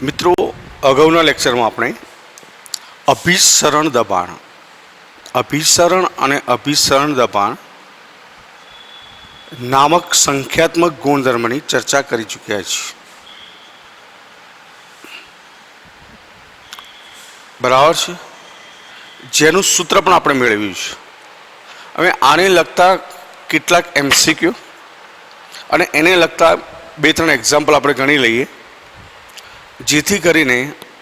મિત્રો અગાઉના લેક્ચરમાં આપણે અભિસરણ અને અભિસરણ દબાણ નામક સંખ્યાત્મક ગુણધર્મની ચર્ચા કરી ચૂક્યા છીએ. બરાબર છે, જેનું સૂત્ર પણ આપણે મેળવ્યું છે. હવે આને લગતા કેટલાક MCQ અને એને લગતા 2-3 એક્ઝામ્પલ આપણે ગણી લઈએ, જેથી કરીને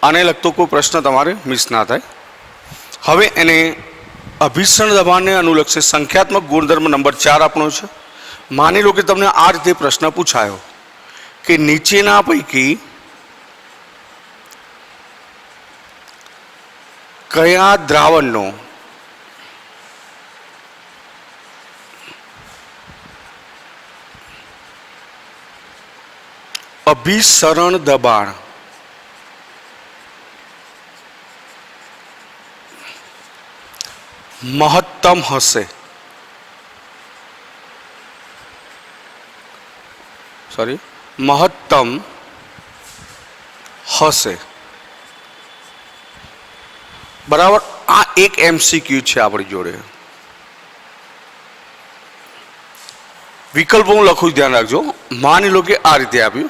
આને લગતો કોઈ પ્રશ્ન તમારે મિસ ના થાય. હવે એને અભિસરણ દબાણને અનુલક્ષે સંખ્યાત્મક ગુણધર્મ નંબર 4 આપણો છે. માની લો કે તમને આ રીતે પ્રશ્ન પૂછાયો કે નીચેના પૈકી કયા દ્રાવણનો અભિસરણ દબાણ મહત્તમ હશે. મહત્તમ હશે. બરાબર. આ એક MCQ છે આપણી જોડે. વિકલ્પ હું લખું, ધ્યાન રાખજો. માની લો કે આ રીતે આપ્યું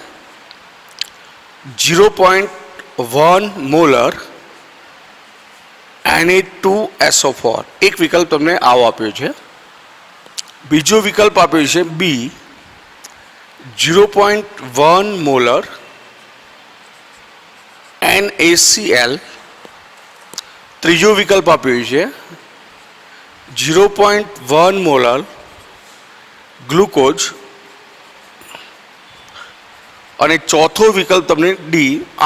0.1 મોલર Na2SO4. એક વિકલ્પ તમને આવો આપ્યો છે. બીજો વિકલ્પ આપ્યો છે B 0.1 મોલર NaCl. ત્રીજો વિકલ્પ આપ્યો છે 0.1 મોલર ગ્લુકોઝ. અને ચોથો વિકલ્પ તમને D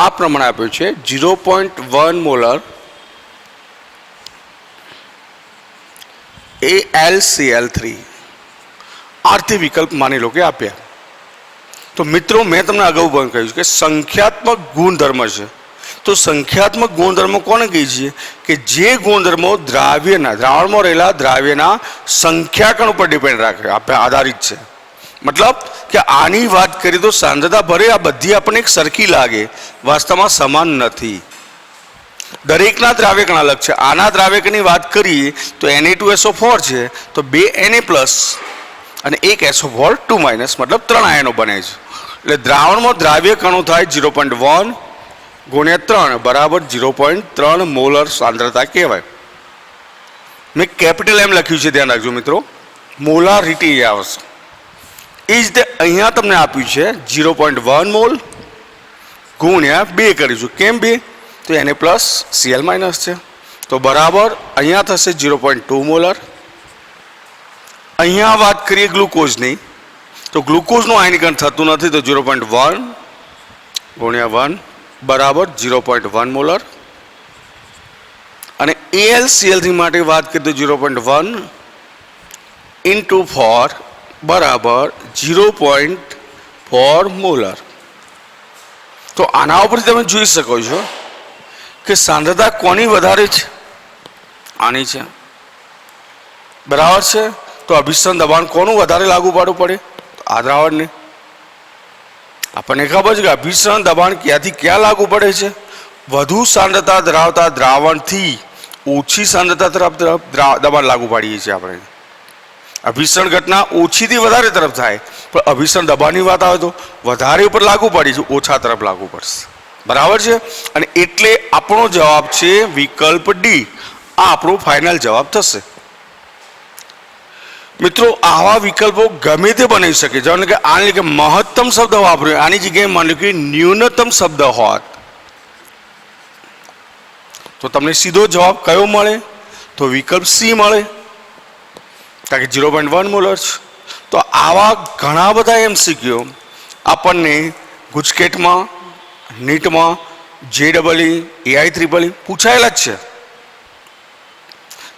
આ પ્રમાણે આપ્યો છે 0.1 મોલર AlCl3. આર્થી વિકલ્પ માની લો કે આપ્યા. તો મિત્રો મેં તમને અગાઉ પણ કહ્યું કે સંખ્યાત્મક ગુણધર્મ છે. તો સંખ્યાત્મક ગુણધર્મો કોને કહીએ છીએ કે જે ગુણધર્મો દ્રાવણમાં રહેલા દ્રાવ્યના સંખ્યાકણ ઉપર ડિપેન્ડ રાખે, આધારિત છે. મતલબ કે આની વાત કરીએ તો સાંદ્રતા ભરે આ બધી આપણને એક સરખી લાગે, વાસ્તવમાં સમાન નથી. દરેકના દ્રાવ્યકણ અલગ છે. આના દ્રાવ્યકણની વાત કરીએ તો Na2SO4 છે, તો 2 Na+ અને 1 SO4 2- મતલબ 3 આયનો બને છે. એટલે દ્રાવણમાં દ્રાવ્યકણો થાય 0.1 ગુણ્યા 3 બરાબર 0.3 મોલર સાંદ્રતા કહેવાય. મેં કેપિટલ M લખ્યું છે, ધ્યાન રાખજો મિત્રો. મોલારિટી આવશે. એ જ રીતે અહીંયા તમને આપ્યું છે 0.1 મોલ ગુણ્યા 2 કરીશું. કેમ 2? તો Na+Cl- છે, તો બરાબર અહીંયા થશે 0.2 મોલર. અહીંયા વાત કરીએ ગ્લુકોઝની, તો ગ્લુકોઝનું આયનીકરણ થતું નથી, તો 0.1 ગુણ્યા 1 બરાબર 0.1 મોલર. અને AlCl3 માટે વાત કરીએ તો 0.1 × 4 બરાબર 0.4 મોલર. તો આના ઉપરથી તમે જોઈ શકો છો કે સાંદ્રતા કોની વધારે છે? આની છે. બરાબર છે. તો અભિસરણ દબાણ કોનું વધારે લાગુ પાડવું પડે? આ દ્રાવણને. આપણને ખબર છે કે અભિસરણ દબાણ ક્યાંથી ક્યાં લાગુ પડે છે? વધુ સાંદ્રતા ધરાવતા દ્રાવણથી ઓછી સાંદ્રતા તરફ દબાણ લાગુ પાડીએ છીએ આપણે. અભિસરણ ઘટના ઓછીથી વધારે તરફ થાય, પણ અભિસરણ દબાણની વાત આવે તો વધારે ઉપર લાગુ પાડીશું, ઓછા તરફ લાગુ પડશે. બરાબર છે. અને એટલે આપણો જવાબ છે વિકલ્પ D. આ આપણો ફાઇનલ જવાબ થશે. મિત્રો આવા વિકલ્પો ગમે તે બની શકે. જાણે કે આની કે મહત્તમ શબ્દ વાપર્યો, આની જગ્યાએ માની કે ન્યૂનતમ શબ્દ હોત તો તમને સીધો જવાબ કયો મળે? તો વિકલ્પ C મળે, કારણ કે 0.1 મોલર છે. તો આવા ઘણા બધા MCQ આપણને ગુજકેટમાં, નીટમાં, JEE, AI-EEE પૂછાયેલા જ છે.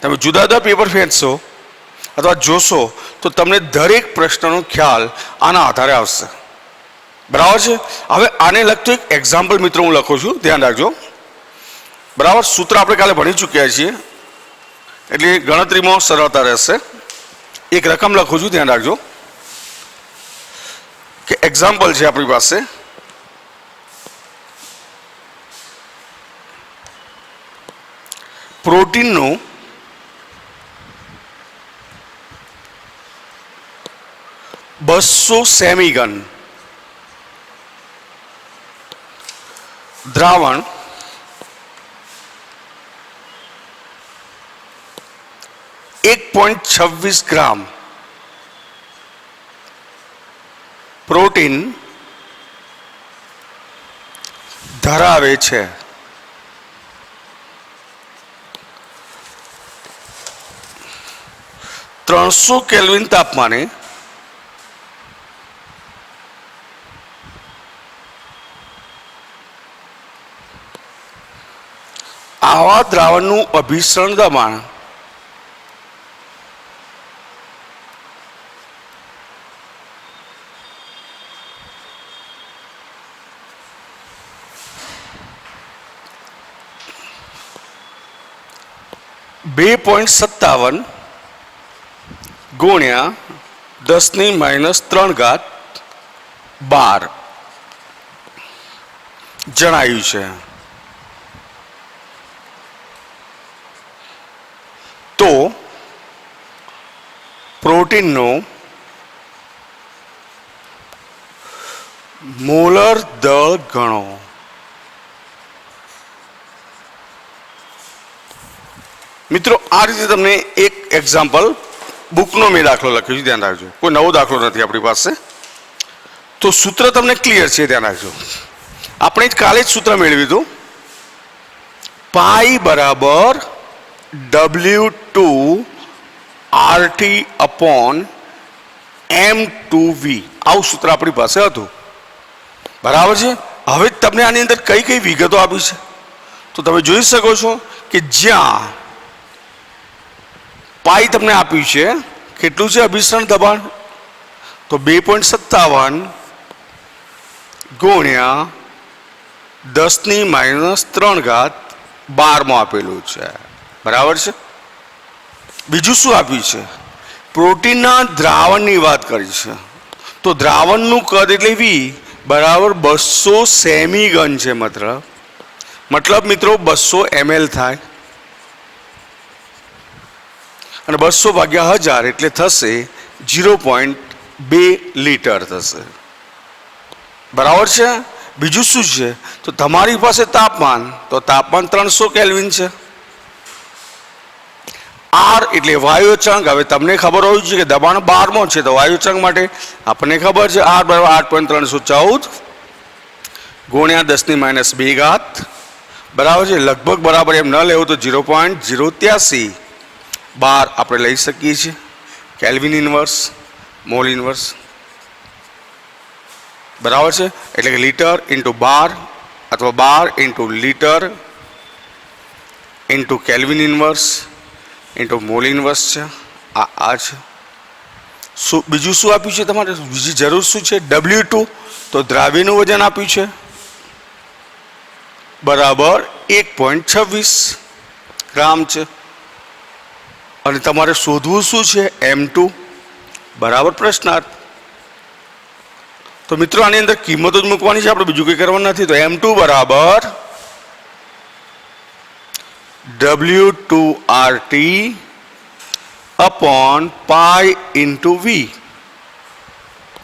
તમે જુદા જુદા પેપર ફેંચશો અથવા જોશો તો તમને દરેક પ્રશ્નનો ખ્યાલ આના આધારે આવશે. બરાબર છે. હવે આને લગતું એક એક્ઝામ્પલ મિત્રો હું લખું છું, ધ્યાન રાખજો. બરાબર. સૂત્ર આપણે કાલે ભણી ચૂક્યા છીએ, એટલે ગણતરીમાં સરળતા રહેશે. એક રકમ લખું છું, ધ્યાન રાખજો કે એક્ઝામ્પલ છે આપણી પાસે પ્રોટીનનું બસો સેમી ઘન દ્રાવણ 1.26 ગ્રામ પ્રોટીન ધરાવે છે. ત્રણસો કેલ્વિન તાપમાને આવા દ્રાવણનું અભિસરણ દબાણ (2.57 ગુણ્યા 10⁻³ બાર જણાયું છે. તો પ્રોટીનનો મોલર દળ ગણો. મિત્રો આ રીતે તમને એક એક્ઝામ્પલ બુકનો મેં દાખલો લખ્યો છે, ધ્યાન રાખજો. કોઈ નવો દાખલો નથી આપણી પાસે, તો સૂત્ર તમને ક્લિયર છે, ધ્યાન રાખજો. આપણે કાલે જ સૂત્ર મેળવ્યું હતું, પાઈ બરાબર W2RT અપોન M2V, આવું સૂત્ર આપણી પાસે હતું. બરાબર છે. હવે તમને આની અંદર કઈ કઈ વિગતો આપી છે તો તમે જોઈ શકો છો કે જ્યાં પાઈ તમને આપ્યું છે, કેટલું છે અભિસરણ દબાણ, તો 2.57 ગુણ્યા 10⁻³ બારમાં આપેલું છે. બરાબર છે. બીજું શું આપ્યું છે? પ્રોટીનના દ્રાવણની વાત કરી છે. તો દ્રાવણનું કદ એટલે V બરાબર 200 સેમી ઘન છે. મતલબ મિત્રો 200 ml થાય અને 200 ભાગ્યા 1000 એટલે થશે 0.2 લીટર થશે. બરાબર છે. બીજું શું છે? તો તમારી પાસે તાપમાન, તો તાપમાન 300 કેલ્વિન છે. આર એટલે વાયુચંક. હવે તમને ખબર હોવી જોઈએ કે દબાણ 12 છે, તો વાયુચંક માટે આપણને ખબર છે આર બરાબર 8.314 ગુણ્યા 10⁻². બરાબર છે. લગભગ બરાબર એમ ન લેવું તો 0.083 બાર આપણે લઈ શકીએ છીએ. Kelvin inverse, mall inverse. બરાબર છે. એટલે કે લીટર ઇન્ટુ બાર અથવા બાર into litre into kelvin inverse into mole inverse છે. આ છે. શું બીજું શું આપ્યું છે તમારે? બીજી જરૂર શું છે? W2, તો દ્રાવ્યનું વજન આપ્યું છે બરાબર 1.26 ગ્રામ છે. અને તમારે શોધવું શું છે? M2 બરાબર પ્રશ્નાર્થ. તો મિત્રો આની અંદર કિંમતો જ મૂકવાની છે, આપણે બીજું કંઈ કરવાનું નથી. તો M2 બરાબર W2RT અપોન પાઈ ઇન્ટુ V.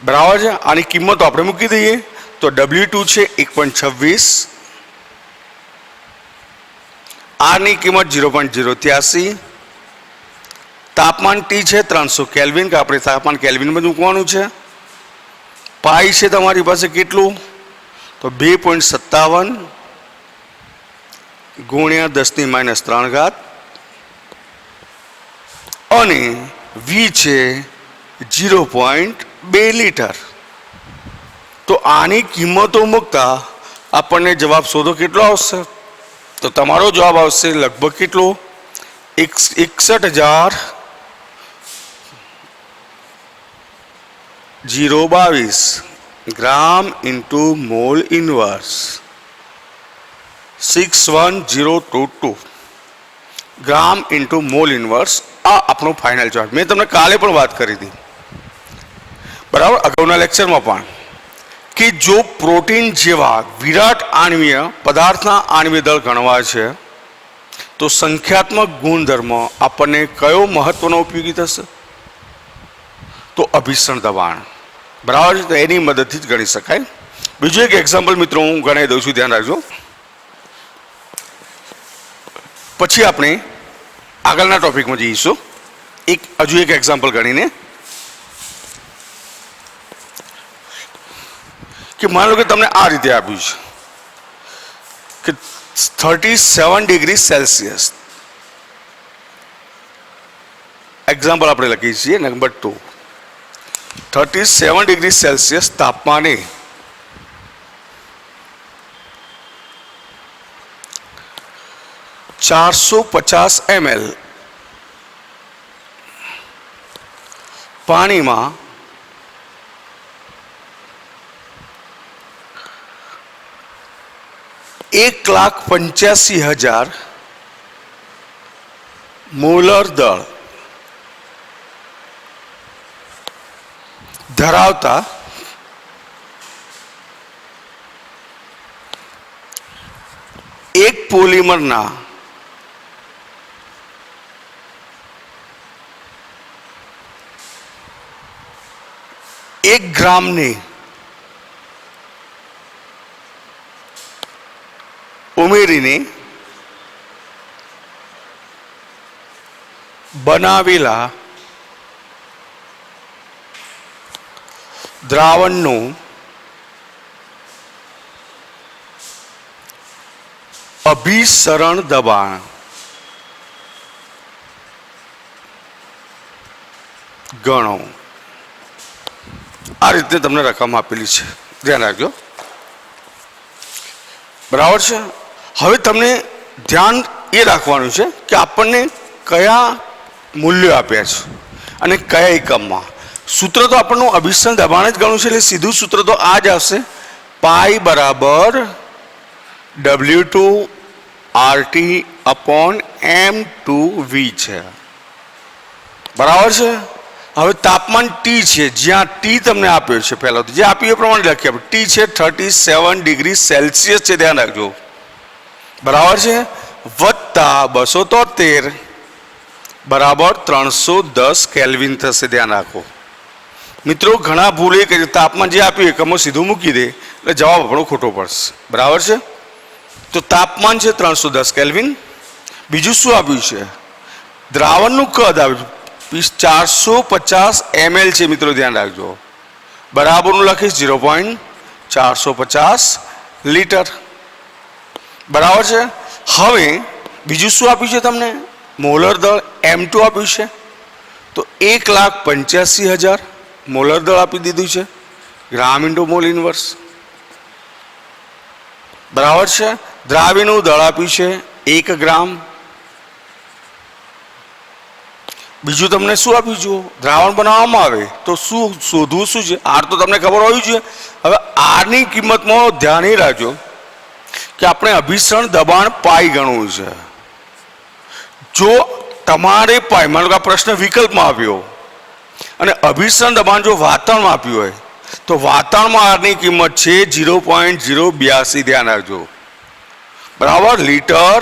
બરાબર છે. આની કિંમતો આપણે મૂકી દઈએ. તો W2 છે 1.26, આરની કિંમત 0.083, તાપમાન T છે 300 કેલ્વિન, કે આપણે તાપમાન કેલ્વિનમાં મૂકવાનું છે. પાઈ છે તમારી પાસે કેટલું? તો 2.57 ગુણ્યા 10⁻³ અને V છે 0.2 લીટર. તો આની કિંમતો મૂકતા આપણને જવાબ શોધો કેટલો આવશે? તો તમારો જવાબ આવશે લગભગ કેટલો? 61,022 ગ્રામ ઇન્ટુ મોલ ઇન્વર્સ 61022 ગ્રામ ઇન્ટુ મોલ ઇન્વર્સ. આ આપણો ફાઇનલ જવાબ. મેં તમને કાલે પણ વાત કરી હતી, બરાબર, અગાઉના લેક્ચરમાં પણ, કે જો પ્રોટીન જેવા વિરાટ આણ્વીય પદાર્થના આણ્વીય દળ ગણવા છે તો સંખ્યાત્મક ગુણધર્મ આપણને કયો મહત્વનો ઉપયોગી થશે? તો અભિસરણ દબાણ. બરાબર છે, તો એની મદદથી જ ગણી શકાય. બીજું એક એક્ઝામ્પલ મિત્રો હું ગણાવી દઉં છું, ધ્યાન રાખજો. પછી આપણે આગળના ટોપિકમાં જઈશું. હજુ એક એક્ઝામ્પલ ગણીને કે માની લો કે તમને આ રીતે આપ્યું છે કે 37 ડિગ્રી સેલ્સિયસ. એક્ઝામ્પલ આપણે લખીએ છીએ નંબર 2. 37 ડિગ્રી સેલ્સિયસ તાપમાને $450 ml પાણીમાં 1,85,000 મોલર દળ ધરાવતા એક પોલિમરના 1 ગ્રામની ઉમેરીને બનાવેલા દ્રાવણનું અભિસરણ દબાણ ગણો. આ રીતે તમને રકમ આપેલી છે, ધ્યાન રાખજો. બરાબર છે. હવે તમને ધ્યાન એ રાખવાનું છે કે આપણને કયા મૂલ્યો આપ્યા છે અને કયા એકમમાં. સૂત્ર તો આપણનું અભિસરણ દબાણ જ ગણવું છે, એટલે સીધું સૂત્ર તો આ જ આવશે. પાઈ બરાબર W2 RT અપોન M2V છે. બરાબર છે. હવે તાપમાન T છે, જ્યાં T તમને આપ્યો છે, પહેલા જે આપ્યું એ પ્રમાણે લખીએ આપણે. T છે 37 ડિગ્રી સેલ્સિયસ છે, ધ્યાન રાખજો. બરાબર છે. વત્તા 273 બરાબર 310 કેલ્વિન થશે, ધ્યાન રાખો. મિત્રો ઘણા ભૂલે કે તાપમાન જે આપ્યું એકમો સીધું મૂકી દે એટલે જવાબ આપણો ખોટો પડશે. બરાબર છે. તો તાપમાન છે 310 કેલ્વિન. બીજું શું આપ્યું છે? દ્રાવણનું કદ આપ્યું 450 ml છે, મિત્રો ધ્યાન રાખજો. બરાબરનું લખીશ 0.450 લીટર. બરાબર છે. હવે બીજું શું આપ્યું છે તમને? મોલર દળ M2 આપ્યું છે, તો 1,85,000 મોલર દળ આપી દીધું છે, ગ્રામ ઇન્ટુ મોલ ઇન્વર્સ. બરાબર છે. દ્રાવ્યનું દળ આપ્યું છે 1 ગ્રામ. બીજું તમને શું આપ્યું છે? દ્રાવણ બનાવવામાં આવે તો શું શોધવું શું છે? આર તો તમને ખબર હોવી જોઈએ. હવે આરની કિંમતમાં ધ્યાન એ રાખજો કે આપણે અભિસરણ દબાણ પાઈ ગણવું છે. જો તમારે પાઈ, માનો કે આ પ્રશ્ન વિકલ્પમાં આપ્યો અને અભિસરણ દબાણ જો વાતાવરણમાં આપ્યું હોય તો વાતાવરણમાં આરની કિંમત છે 0.082, ધ્યાન રાખજો. બરાબર. લીટર.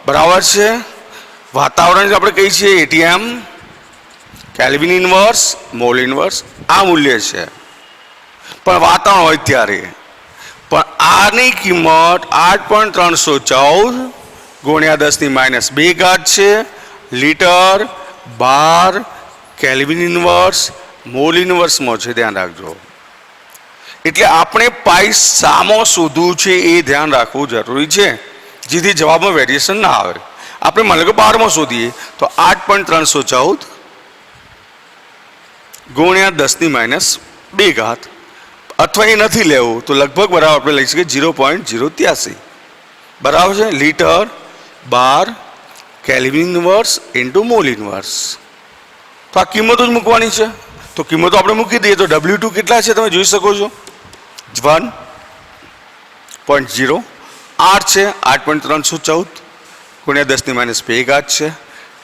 બરાબર છે. વાતાવરણ આપણે કહીએ છીએ ATM, kelvin inverse, mall inverse, આ મૂલ્ય છે. પણ વાતાવરણ હોય ત્યારે પણ આની કિંમત 8.314 ગુણ્યા 10⁻² છે. Litre, bar, kelvin inverse, mall ઇન્વર્સમાં છે, ધ્યાન રાખજો. એટલે આપણે પાઈ સામો શોધવું છે એ ધ્યાન રાખવું જરૂરી છે, જેથી જવાબમાં વેરિએશન ના આવે. આપણે માની લો કે 12માં શોધીએ તો 8.314 ગુણ્યા 10⁻², અથવા એ નથી લેવું તો લગભગ બરાબર આપણે લઈ શકીએ 0.083. બરાબર છે. Litre, bar, kelvin inverse into mole inverse. તો આ કિંમતો જ મૂકવાની છે. તો કિંમતો આપણે મૂકી દઈએ તો W2 કેટલા છે તમે જોઈ શકો છો, 1.0. R છે 8.314 ગુણ્યા 10⁻² છે.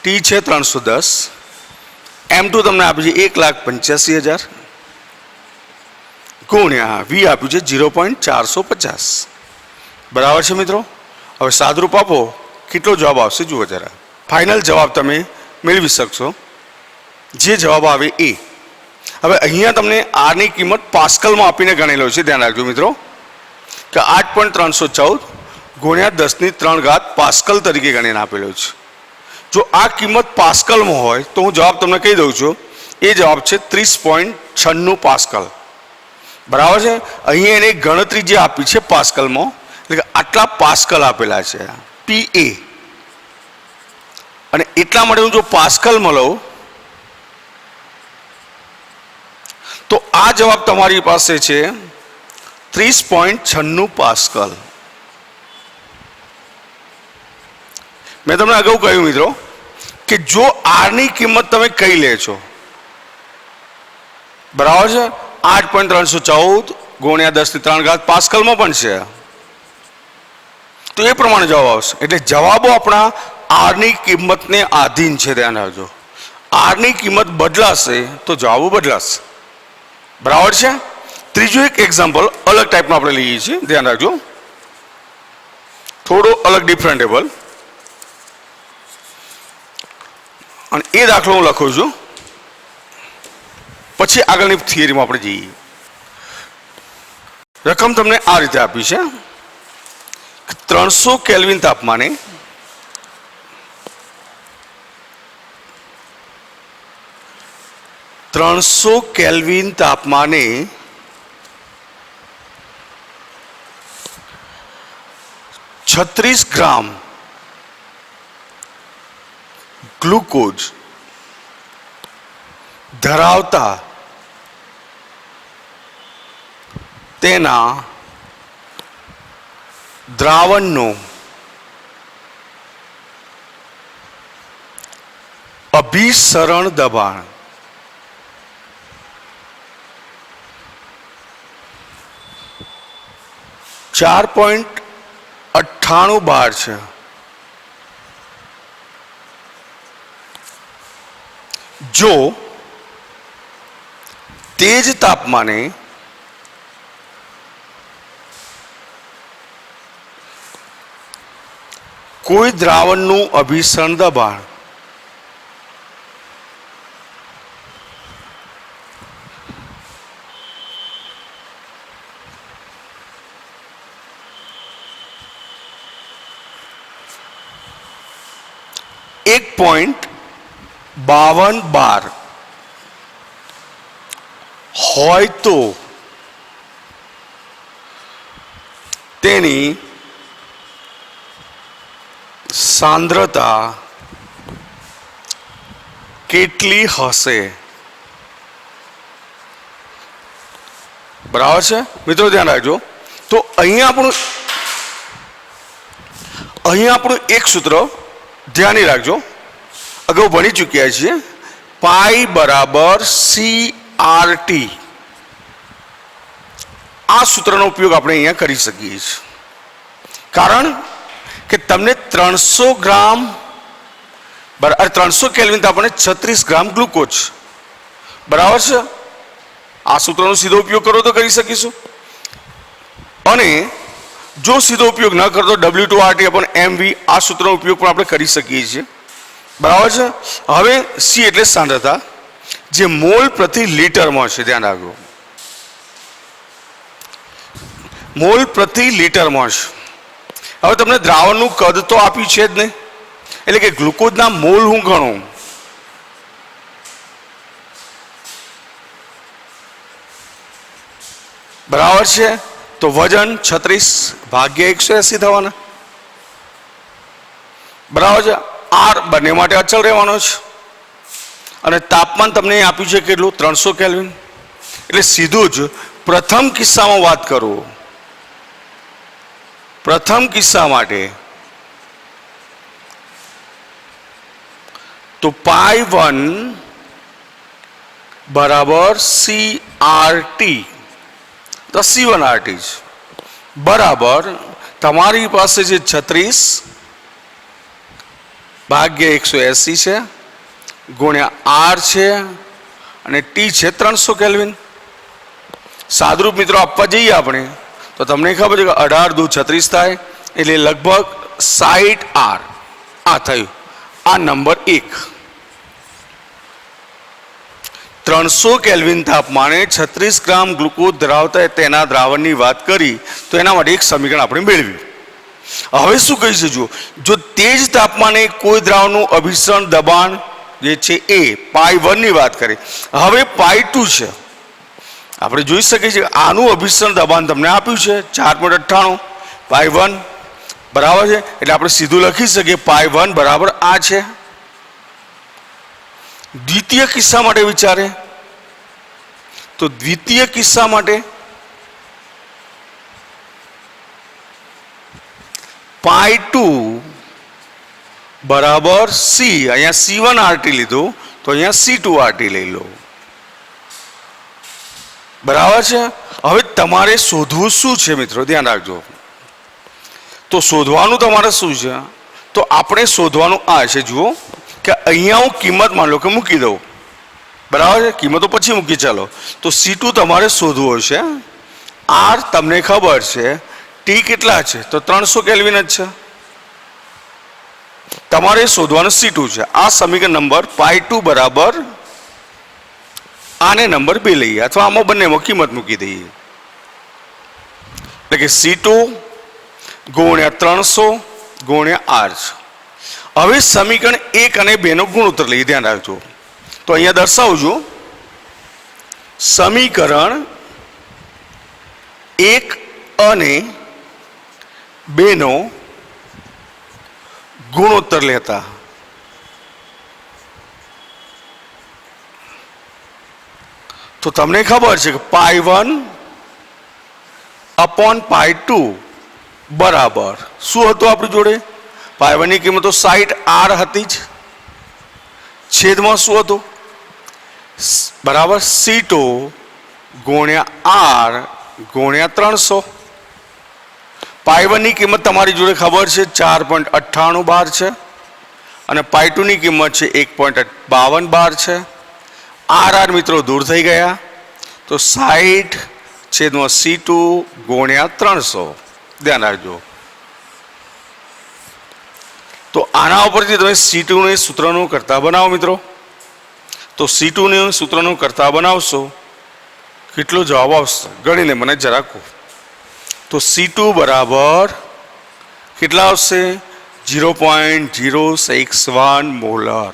T છે 310. M2 તમને આપ્યું છે 1,85,000 ગુણ્યા V આપ્યું છે 0.450. બરાબર છે મિત્રો. હવે સાદરૂપ આપો કેટલો જવાબ આવશે જુઓ જરા. ફાઇનલ જવાબ તમે મેળવી શકશો જે જવાબ આવે એ. હવે અહીંયા તમને આરની કિંમત પાસ્કલમાં આપીને ગણેલો છે, ધ્યાન રાખજો મિત્રો કે 8.314 ગુણ્યા 10³ પાસ્કલ તરીકે ગણીને આપેલો છે. જો આ કિંમત પાસ્કલમાં હોય તો હું જવાબ તમને કહી દઉં છું, એ જવાબ છે 30.96 પાસ્કલ. બરાબર છે. અહીંયા એને ગણતરી જે આપી છે પાસ્કલમાં, એટલે કે આટલા પાસ્કલ આપેલા છે PA, અને એટલા માટે હું જો પાસ્કલમાં લઉં તો આ જવાબ તમારી પાસે છે 30.96 પાસ્કલ. મેં તમને અગાઉ કહ્યું મિત્રો કે જો આરની કિંમત તમે કઈ લે છો, બરાબર છે, 8.314 ગુણ્યા 10³ પાસ્કલમાં પણ છે, તો એ પ્રમાણે જવાબ આવશે. એટલે જવાબો આપણા આરની કિંમતને આધીન છે, ધ્યાન રાખજો. આરની કિંમત બદલાશે તો જવાબો બદલાશે. બરાબર છે. ત્રીજું એક એક્ઝામ્પલ અલગ ટાઈપનું આપણે લઈએ છીએ, ધ્યાન રાખજો, થોડો અલગ ડિફરન્ટેબલ, અને એ દાખલો હું લખું છું, પછી આગળની થિયરીમાં આપણે જઈએ. રકમ તમને આ રીતે આપી છે, 300 કેલ્વિન તાપમાને 36 ગ્રામ ગ્લુકોઝ ધરાવતા તેના દ્રાવણનો અભિસરણ દબાણ 4.98 બાર છે. જો તેજ તાપમાને કોઈ દ્રાવણનું અભિસરણ દબાણ .52 બાર હોય તો તેની સાંદ્રતા કેટલી હશે? બરાબર છે મિત્રો, ધ્યાન રાખજો. તો અહીંયા આપણું એક સૂત્ર ધ્યાન રાખજો, અગાઉ ભણી ચૂક્યા છીએ, પાઈ બરાબર CRT. આ સૂત્રનો ઉપયોગ આપણે અહીંયા કરી શકીએ છીએ, કારણ કે તમને 300 ગ્રામ 300 કેલ્વિન તાપમાને 36 ગ્રામ ગ્લુકોઝ, બરાબર છે. આ સૂત્રનો સીધો ઉપયોગ કરો તો કરી શકીશું, અને જો સીધો ઉપયોગ ન કરતો W2RT/mV આ સૂત્રનો ઉપયોગ પણ આપણે કરી શકીએ છીએ, બરાબર છે. હવે C એટલે સાંદ્રતા, જે મોલ પ્રતિ લીટરમાં છે, ધ્યાન રાખો, મોલ પ્રતિ લીટરમાં છે. હવે તમને દ્રાવણનું કદ તો આપ્યું છે જ નહીં, એટલે કે ગ્લુકોઝના મોલ હું ગણું, બરાબર છે. તો વજન 36/180 થવાના, બરાબર છે. R બંને માટે અચળ રહેવાનો છે, અને તાપમાન તમને આપ્યું છે કેટલું? 300 કેલ્વિન. એટલે સીધું જ પ્રથમ કિસ્સામાં વાત કરું, પ્રથમ કિસ્સા માટે તો π1 બરાબર CRT, તો C1RT બરાબર તમારી પાસે જે 36/180 છે ગુણ્યા R છે, અને T છે 300 કેલ્વિન. સાદરૂપ મિત્રો આપવા જઈએ આપણે તો તમને ખબર છે કે 18 દુ 36 થાય, એટલે લગભગ 60 R. આ થયું આ નંબર 1. 300 કેલ્વિન તાપમાને 36 ગ્રામ ગ્લુકોઝ ધરાવતા તેના દ્રાવણની વાત કરી તો એના માટે એક સમીકરણ આપણે મેળવ્યું. હવે શું કહીશું, જો તે જ તાપમાને કોઈ દ્રાવણનું અભિસરણ દબાણ જે છે એ π1 ની વાત કરી, હવે π2 છે. આપણે જોઈ શકીએ છીએ આનું અભિસરણ દબાણ તમને આપ્યું છે 4.98 π1 બરાબર છે, એટલે આપણે સીધું લખી શકીએ π1 બરાબર આ છે. દ્વિતીય કિસ્સા માટે વિચારે તો દ્વિતીય કિસ્સા માટે π2 બરાબર C, અહીંયા C1 RT લીધું તો અહીંયા C2 RT લઈ લો. બરાબર છે. હવે તમારે શોધવું શું છે મિત્રો, ધ્યાન રાખજો. તો શોધવાનું તમારે શું છે, તો આપણે શોધવાનું આ છે. જુઓ કે અહીંયા હું કિંમત માન લો કે મૂકી દઉં, બરાબર છે, કિંમતો પછી મૂકી ચાલો. તો C2 તમારે શોધવો છે. R તમને ખબર છે, T કેટલા છે તો 300 કેલ્વિન જ છે. તમારે શોધવાનું C2 છે. આ સમીકરણ નંબર π2 બરાબર આને નંબર 2 લઈએ અથવા આમાં બંનેમાં કિંમત મૂકી દઈએ, એટલે કે C2 ગુણ્યા 300 ગુણ્યા R છે. હવે સમીકરણ 1 અને 2 નો ગુણોત્તર લઈએ. ધ્યાન રાખજો. તો અહીંયા દર્શાવું છું સમીકરણ 1 અને 2 નો ગુણોત્તર લેતા તો તમને ખબર છે કે π1 અપોન π2 બરાબર શું હતું આપણી જોડે? π1 ની કિંમત તો 60 R હતી જ, છેદમાં શું હતું બરાબર C2 ગુણ્યા R ગુણ્યા 300. π1 ની કિંમત તમારી જોડે ખબર છે 4.98 બાર છે અને π2 ની કિંમત છે 1.52 બાર છે. R મિત્રો દૂર થઈ ગયા તો 60 છેદમાં C2 ગુણ્યા 300. ધ્યાન રાખજો. તો આના ઉપરથી તમે C2 ને સૂત્રનું કરતા બનાવો મિત્રો. તો C2 ને સૂત્રનું કરતા બનાવશો કેટલો જવાબ આવશે ગણીને મને જરાક કહો. તો C2 બરાબર કેટલા આવશે? 0.061 મોલર.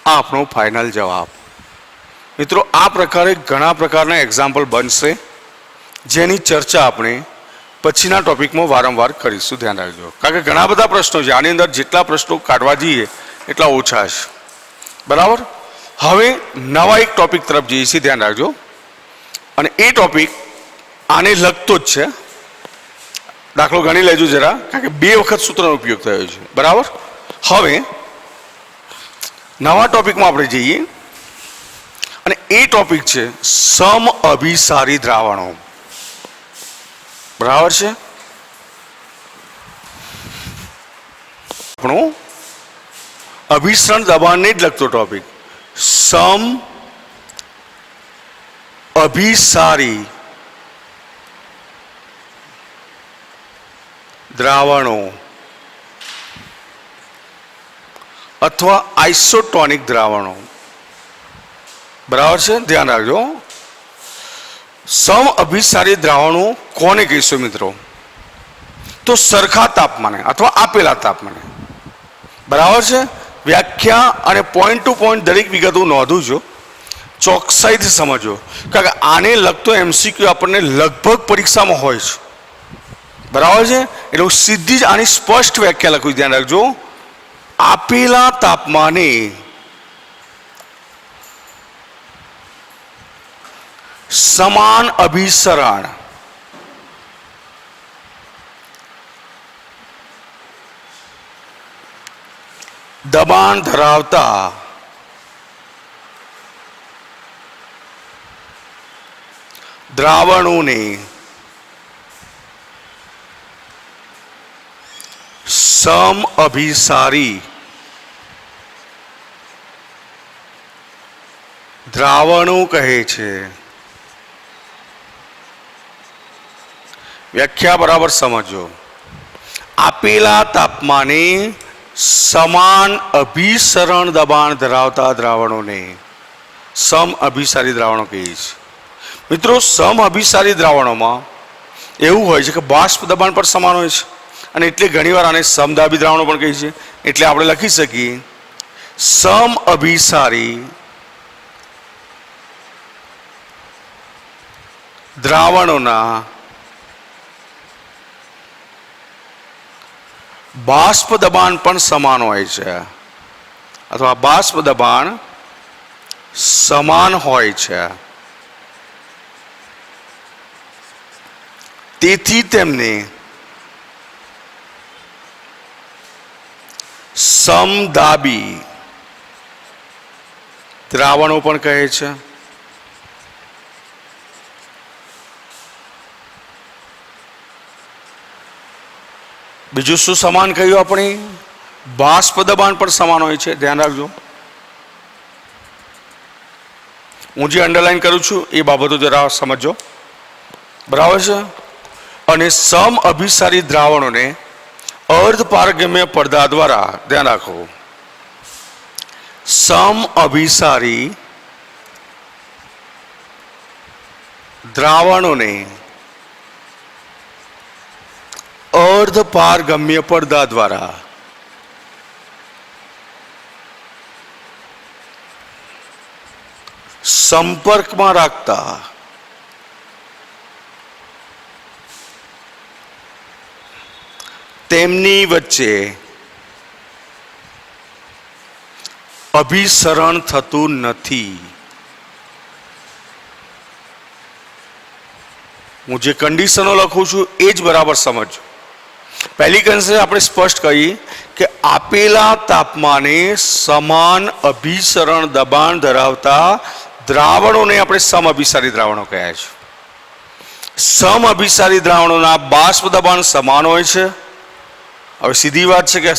આ આપણો ફાઇનલ જવાબ. મિત્રો આ પ્રકારે ઘણા પ્રકારના એક્ઝામ્પલ બનશે જેની ચર્ચા આપણે પછીના ટોપિકમાં વારંવાર કરીશું. ધ્યાન રાખજો, કારણ કે ઘણા બધા પ્રશ્નો છે. આની અંદર જેટલા પ્રશ્નો કાઢવા જઈએ એટલા ઓછા છે. બરાબર. હવે નવા એક ટોપિક તરફ જઈએ છીએ. ધ્યાન રાખજો. અને એ ટોપિક આને લગતો જ છે. દાખલો ગણી લેજો જરા, કારણ કે 2 વખત સૂત્રનો ઉપયોગ થયો છે. બરાબર. હવે નવા ટોપિકમાં આપણે જઈએ અને એ ટોપિક છે સમઅભિસારી દ્રાવણો. બરાબર છે. આપણો અભિસરણ દબાણને જ લગતો ટોપિક સમઅભિસારી દ્રાવણો અથવા આઇસોટોનિક દ્રાવણો. બરાબર છે. ધ્યાન રાખજો. સમઅભિસારી દ્રાવણો કોને કહીશું મિત્રો? તો સરખા તાપમાને અથવા આપેલા તાપમાને. બરાબર છે. વ્યાખ્યા અને પોઈન્ટ ટુ પોઈન્ટ દરેક વિગતો નોંધું છું, ચોકસાઈથી સમજો, કારણ કે આને લગતો MCQ આપણને લગભગ પરીક્ષામાં હોય છે. બરાબર છે. એટલે હું સીધી જ આની સ્પષ્ટ વ્યાખ્યા લખું. ધ્યાન રાખજો. આપેલા તાપમાને સમાન અભિસરણ દબાણ ધરાવતા દ્રાવણોને સમઅભિસારી દ્રાવણો કહે છે. વ્યાખ્યા બરાબર સમજો. આપેલા તાપમાને સમાન અભિસરણ દબાણ ધરાવતા દ્રાવણોને સમ અભિસારી દ્રાવણો કહીએ છીએ. મિત્રો, સમ અભિસારી દ્રાવણોમાં એવું હોય છે કે બાષ્પ દબાણ પણ સમાન હોય છે અને એટલે ઘણીવાર આને સમદાબી દ્રાવણો પણ કહીએ છીએ. એટલે આપણે લખી શકીએ સમ અભિસારી દ્રાવણોના બાષ્પ દબાણ પણ સમાન હોય છે અથવા બાષ્પ દબાણ સમાન હોય છે. તેથી તેમને સમદાબી દ્રાવણો પણ કહે છે. બીજું શું સમાન કહ્યું આપણે? બાષ્પ દબાણ પણ સમાન હોય છે. ધ્યાન રાખજો, હું જે અંડરલાઈન કરું છું એ બાબતો જરા સમજો. બરાબર છે. અને સમ અભિસારી દ્રાવણોને અર્ધ પારગમ્ય પડદા દ્વારા, ધ્યાન રાખો, સમ અભિસારી દ્રાવણોને અર્ધ પારગમ્ય પડદા દ્વારા સંપર્કમાં રાખતા તેમની વચ્ચે અભિસરણ થતું નથી. હું જે કન્ડિશનો લખું છું એ જ બરાબર સમજો. પહેલી કન્ડિશન આપણે સ્પષ્ટ કહી કે આપેલા તાપમાને સમાન અભિસરણ દબાણ ધરાવતા દ્રાવણોને આપણે સમ અભિસારી દ્રાવણો કહ્યા છે. સમ અભિસારી દ્રાવણોના બાષ્પ દબાણ સમાન હોય છે. હવે સીધી વાત છે કે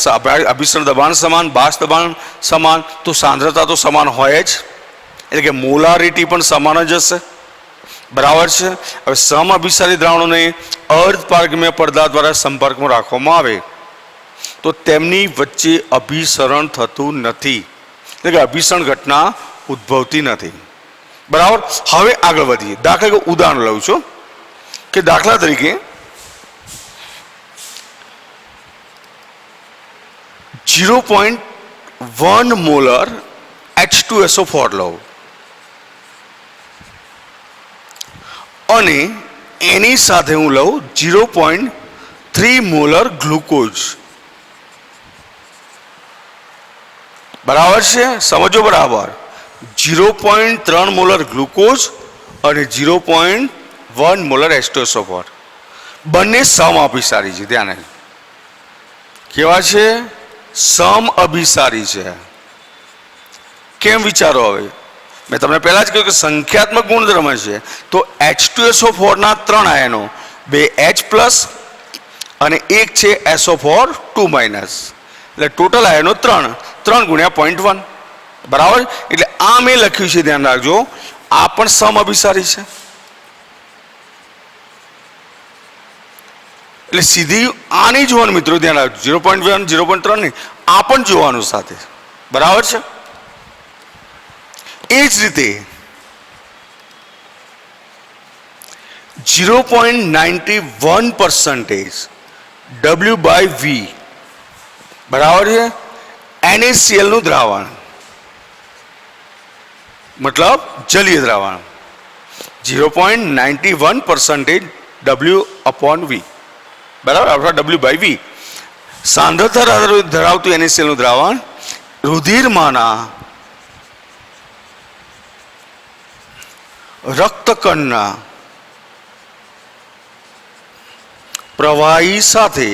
અભિસરણ દબાણ સમાન, બાષ્પ દબાણ સમાન, તો સાંદ્રતા તો સમાન હોય જ, એટલે કે મોલારિટી પણ સમાન જ હશે. બરાબર છે. હવે સમ અભિસારી દ્રાવણોને અર્ધ પારગમ્ય પડદા દ્વારા સંપર્કમાં રાખવામાં આવે તો તેમની વચ્ચે અભિસરણ થતું નથી, એટલે કે અભિસરણ ઘટના ઉદ્ભવતી નથી. બરાબર. હવે આગળ વધીએ. દાખલા તરીકે ઉદાહરણ લઉં છું કે દાખલા તરીકે 0.1 મોલર H2SO4 લો અને એની સાથે હું લઉં 0.3 મોલર ગ્લુકોઝ. બરાબર છે, સમજો બરાબર. 0.3 મોલર ગ્લુકોઝ અને 0.1 મોલર H2SO4 બંને સમ અભિસારી છે. ધ્યાન રાખજો, કેવા છે? સમ અભિસારી છે. કેમ? વિચારો. હવે મેં તમને પહેલા જ કહ્યું કે સંખ્યાત્મક ગુણધર્મ છે. તો H2SO4 ના 3 આયનો, 2 H+ અને 1 છે SO4 2-, એટલે ટોટલ આયનો 3 ગુણ્યા 0.1. બરાબર. એટલે આ મેં લખ્યું છે, ધ્યાન રાખજો, આ પણ સમ અભિસારી છે. એટલે સીધી આની જોવાનું મિત્રો, ધ્યાન રાખજો. 0.1 0.3 નહીં, આ પણ જોવાનું સાથે. બરાબર છે. એ જ રીતે 0.91% W/V બરાબર છે NaCl નું દ્રાવણ, મતલબ જલીય દ્રાવણ. 0.91% W/V બરાબર, અથવા W/V સાંદ્રતા ધરાવતું NaCl નું દ્રાવણ રુધિરમાંના રક્તકણના પ્રવાહી સાથે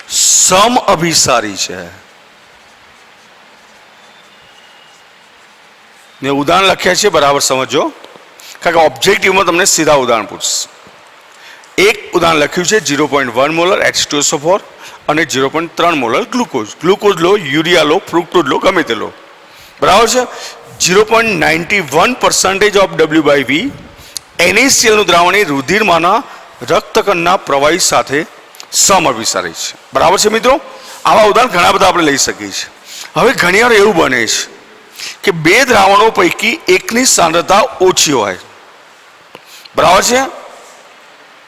સમ અભિસારી છે. મેં ઉદાહરણ લખ્યા છે, બરાબર સમજો, કારણ કે ઓબ્જેક્ટિવમાં તમને સીધા ઉદાહરણ પૂછશે. એક ઉદાહરણ લખ્યું છે 0.1 મોલર H2SO4 અને 0.3 મોલર ગ્લુકોઝ. ગ્લુકોઝ લો, યુરિયા લો, ફ્રુક્ટોઝ લો, ગમે તે લો. બરાબર છે. 0.91% ઓફ W/V NaCl નું દ્રાવણ એ રુધિરમાંના રક્તકણના પ્રવાહી સાથે સમ અભિસારી છે. બરાબર છે મિત્રો? આવા ઉદાહરણ ઘણા બધા આપણે લઈ શકીએ છીએ. હવે ઘણી વાર એવું બને છે કે બે દ્રાવણો પૈકી એકની સાંદ્રતા ઓછી હોય, બરાબર છે,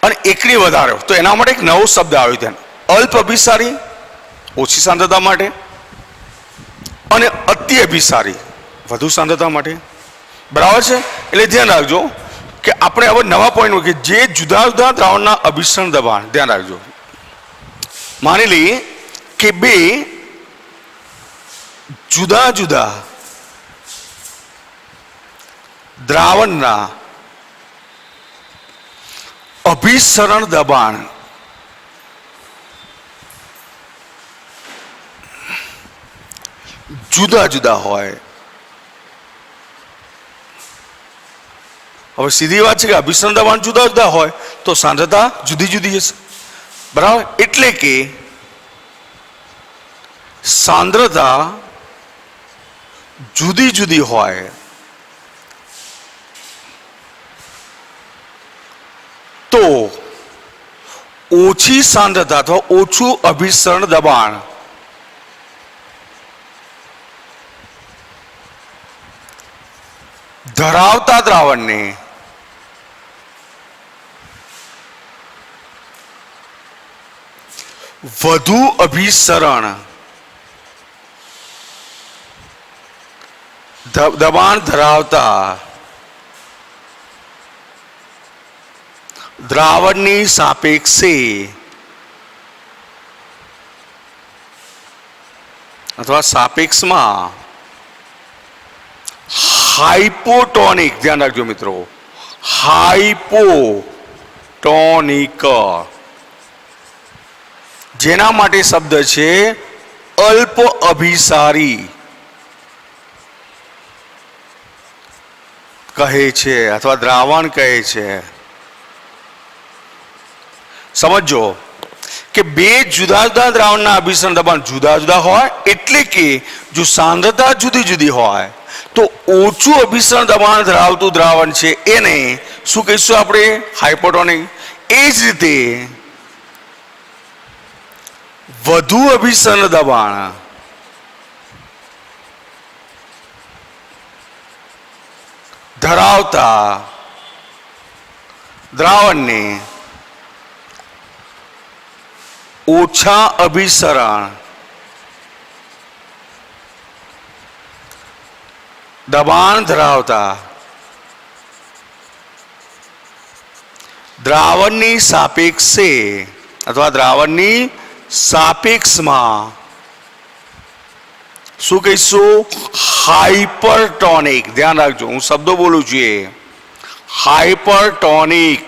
અને એકની વધારે હોય. તો એના માટે એક નવો શબ્દ આવ્યો ત્યાં, અલ્પ અભિસારી ઓછી સાંદ્રતા માટે અને અતિ અભિસારી વધુ સાંદ્રતા માટે. બરાબર છે? એટલે ધ્યાન રાખજો કે આપણે હવે નવા પોઈન્ટ કે જે જુદા જુદા દ્રાવણના અભિસરણ દબાણ, ધ્યાન રાખજો. માની લઈએ કે બે જુદા જુદા દ્રાવણના અભિસરણ દબાણ જુદા જુદા હોય. હવે સીધી વાત છે કે અભિસરણ દબાણ જુદા જુદા હોય તો સાંદ્રતા જુદી જુદી હશે. બરાબર? એટલે કે સાંદ્રતા જુદી જુદી હોય તો ઓછી સાંદ્રતા અથવા ઓછું અભિસરણ દબાણ ધરાવતા દ્રાવણને વધુ અભિસરણ દબાણ ધરાવતા દ્રાવણની સાપેક્ષે અથવા સાપેક્ષમાં હાઇપોટોનિક, ધ્યાન રાખજો મિત્રો, હાઇપોટોનિક, જેના માટે શબ્દ છે અલ્પ અભિસારી કહે છે અથવા દ્રાવણ કહે છે. સમજો કે બે જુદા જુદા દ્રાવણના અભિસરણ દબાણ જુદા જુદા હોય, એટલે કે જો સાંદ્રતા જુદી જુદી હોય તો ઓછું અભિસરણ દબાણ ધરાવતું દ્રાવણ છે એને શું કહીશું આપણે? હાઇપોટોનિક. એ જ રીતે વધુ અભિસરણ દબાણ ધરાવતા દ્રાવણને ઓછા અભિસરણ દબાણ ધરાવતા દ્રાવણની સાપેક્ષે અથવા દ્રાવણની સાપેક્ષમાં શું કહીશું? હાઇપરટોનિક. ધ્યાન રાખજો, હું શબ્દો બોલું છું. હાઇપરટોનિક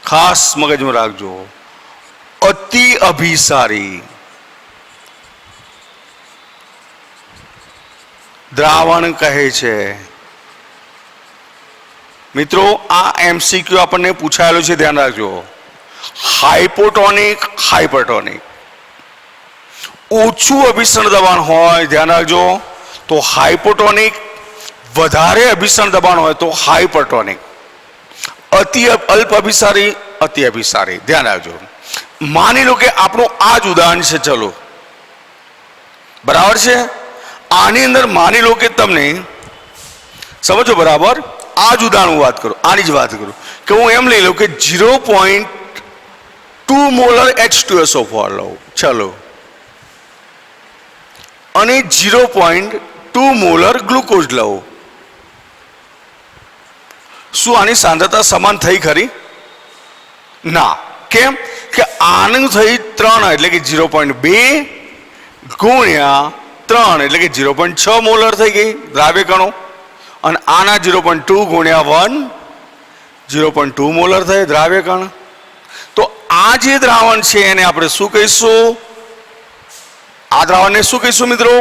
ખાસ મગજમાં રાખજો. અતિ અભિસારી દ્રાવણ કહે છે. મિત્રો આ એમસીક્યુ આપણને પૂછાયેલું છે, ધ્યાન રાખજો. હાઇપોટોનિક, હાઇપરટોનિક. ઓછું અભિસરણ દબાણ હોય, ધ્યાન રાખજો, તો હાઇપોટોનિક. વધારે અભિસરણ દબાણ હોય તો હાઇપરટોનિક. અતિ અલ્પ અભિસારી, અતિ અભિસારી. ધ્યાન રાખજો. માની લો કે આપણું આ જ ઉદાહરણ છે. ચલો, બરાબર છે? આની અંદર માની લો કે તમને સમજો, બરાબર? આ જ ઉદાહરણ વાત કરું, આની જ વાત કરું કે હું એમ લઈ લઉં કે 0.2 મોલર H2SO4 લઉં, ચલો, અને 0.2 મોલર ગ્લુકોઝ લઉં. શું આની સાંદ્રતા સમાન થઈ ખરી? ના. કેમ? કે આનું થઈ 3 એટલે કે 0.2 ગુણ્યા 3 એટલે કે 0.6 મોલર થઈ ગઈ દ્રાવ્ય કણો, અને આના 0.2 ગુણ્યા 1 0.2 મોલર થાય દ્રાવ્ય કણ. તો આ જે દ્રાવણ છે એને આપણે શું કહીશું? આ દ્રાવણને શું કહીશું મિત્રો?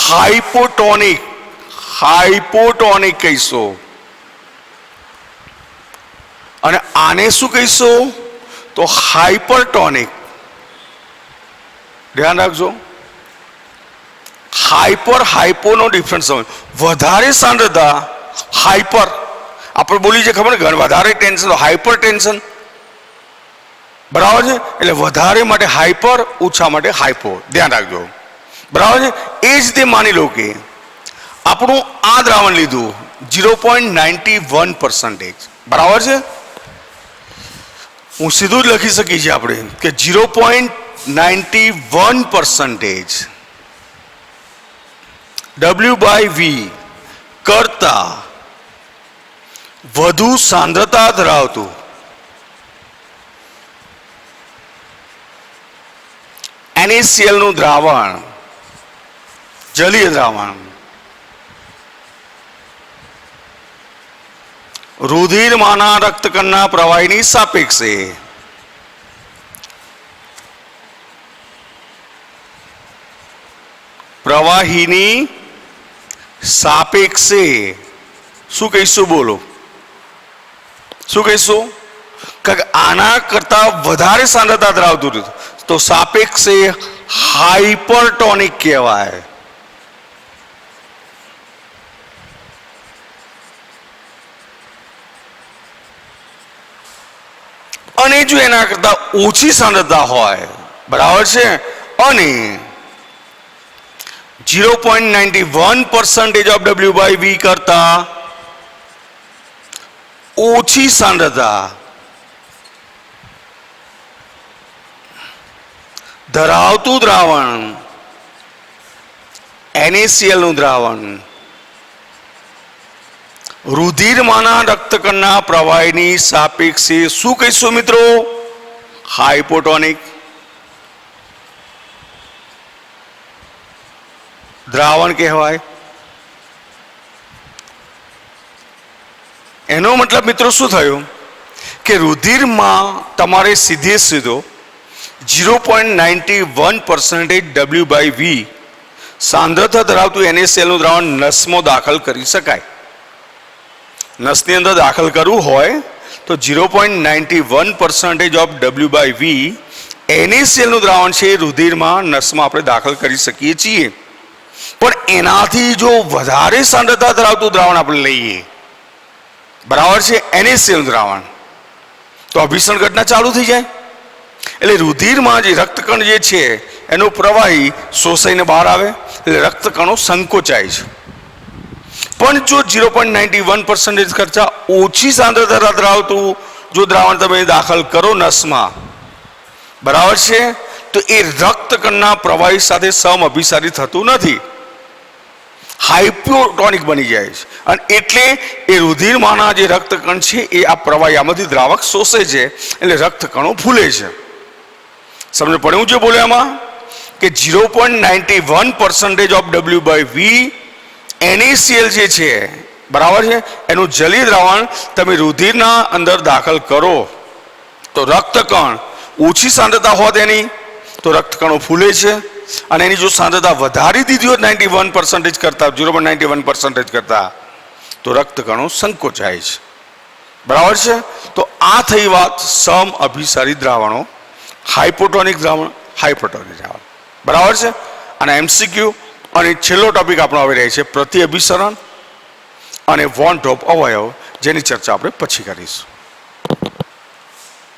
હાઇપોટોનિક. હાઇપોટોનિક કહીશું. અને આને શું કહીશું? તો હાઇપરટોનિક. ધ્યાન રાખજો, હાઇપર હાઇપોનો ડિફરન્સ સમજ. વધારે સાંદ્રતા હાઇપર, આપણે બોલી છે ખબર ને, વધારે ટેન્શન હાઇપર ટેન્શન. બરાબર છે. એટલે વધારે માટે હાઈપર, ઓછા માટે હાઈપો, ધ્યાન રાખજો. બરાબર છે. એ જ રીતે માની લો કે આપણું આ દ્રાવણ લીધું 0.91%. બરાબર છે. હું સીધું જ લખી શકીએ છીએ આપણે કે 0.91% W/V કરતા વધુ સાંદ્રતા ધરાવતું NaCl નું દ્રાવણ, જલીય દ્રાવણ રુધિરમાંના રક્તકણના પ્રવાહીની સાપેક્ષે શું કહીશું? બોલો, શું કહીશું? કારણ કે આના કરતા વધારે સાંદ્રતા ધરાવતું હતું તો સાપેક્ષે હાઇપરટોનિક કહેવાય. અને જો એના કરતા ઓછી સાંદ્રતા હોય, બરાબર છે, અને 0.91% ઓફ W/V કરતા ઓછી સાંદ્રતા ધરાવતું દ્રાવણ NaCl નું દ્રાવણ રુધિરમાંના રક્તકણના પ્રવાહીની સાપેક્ષે શું કહીશું મિત્રો? હાઇપોટોનિક દ્રાવણ કહેવાય. એનો મતલબ મિત્રો શું થયું કે રુધિરમાં તમારે સીધે સીધો 0.91% W/V સાંદ્રતા ધરાવતું NaCl નું દ્રાવણ નસમાં દાખલ કરી શકાય. નસની અંદર દાખલ કરવું હોય તો 0.91% ઓફ W/V NaCl નું દ્રાવણ છે રુધિરમાં, નસમાં આપણે દાખલ કરી શકીએ છીએ. પણ એનાથી જો વધારે સાંદ્રતા ધરાવતું દ્રાવણ આપણે લઈએ, બરાબર છે, NaCl નું દ્રાવણ, તો અભિસરણ ઘટના ચાલુ થઈ જાય. એટલે રુધિરમાં જે રક્તકણ જે છે એનો પ્રવાહી શોષાઈને બહાર આવે, એટલે રક્તકણો સંકોચાય છે. પણ જો 0.91% કરતા ઓછી સાંદ્રતા ધરાવતું જો દ્રાવણ તમે દાખલ કરો નસમાં, બરાબર છે, તો એ રક્તકણના પ્રવાહી સાથે સમઅભિસારી થતું નથી, હાઇપોટોનિક બની જાય છે. અને એટલે એ રુધિરમાંના જે રક્તકણ છે એ આ પ્રવાહી આમાંથી દ્રાવક શોષે છે, એટલે રક્તકણો ફૂલે છે. સમજ પડે હું જે બોલ્યો એમાં કે 0.91% ઓફ W/V NaCl જે છે, બરાબર છે, એનું જલીય દ્રાવણ તમે રુધિરના અંદર દાખલ કરો તો રક્તકણ ઓછી સાંદ્રતા હોત એની તો રક્તકણો ફૂલે છે. અને એની જો સાંદ્રતા વધારી દીધી હોત 91% કરતા, 0.91% કરતા, તો રક્તકણો સંકોચાય છે. બરાબર છે. તો આ થઈ વાત સમ અભિસારી દ્રાવણો, હાઇપોટોનિક દ્રાવણ, હાઇપરટોનિક દ્રાવણ. બરાબર છે. અને MCQ અને છેલ્લો ટોપિક આપણો આવી રહે છે પ્રતિ અભિસરણ અને વોન ડ્રોપ અવયવ, જેની ચર્ચા આપણે પછી કરીશું.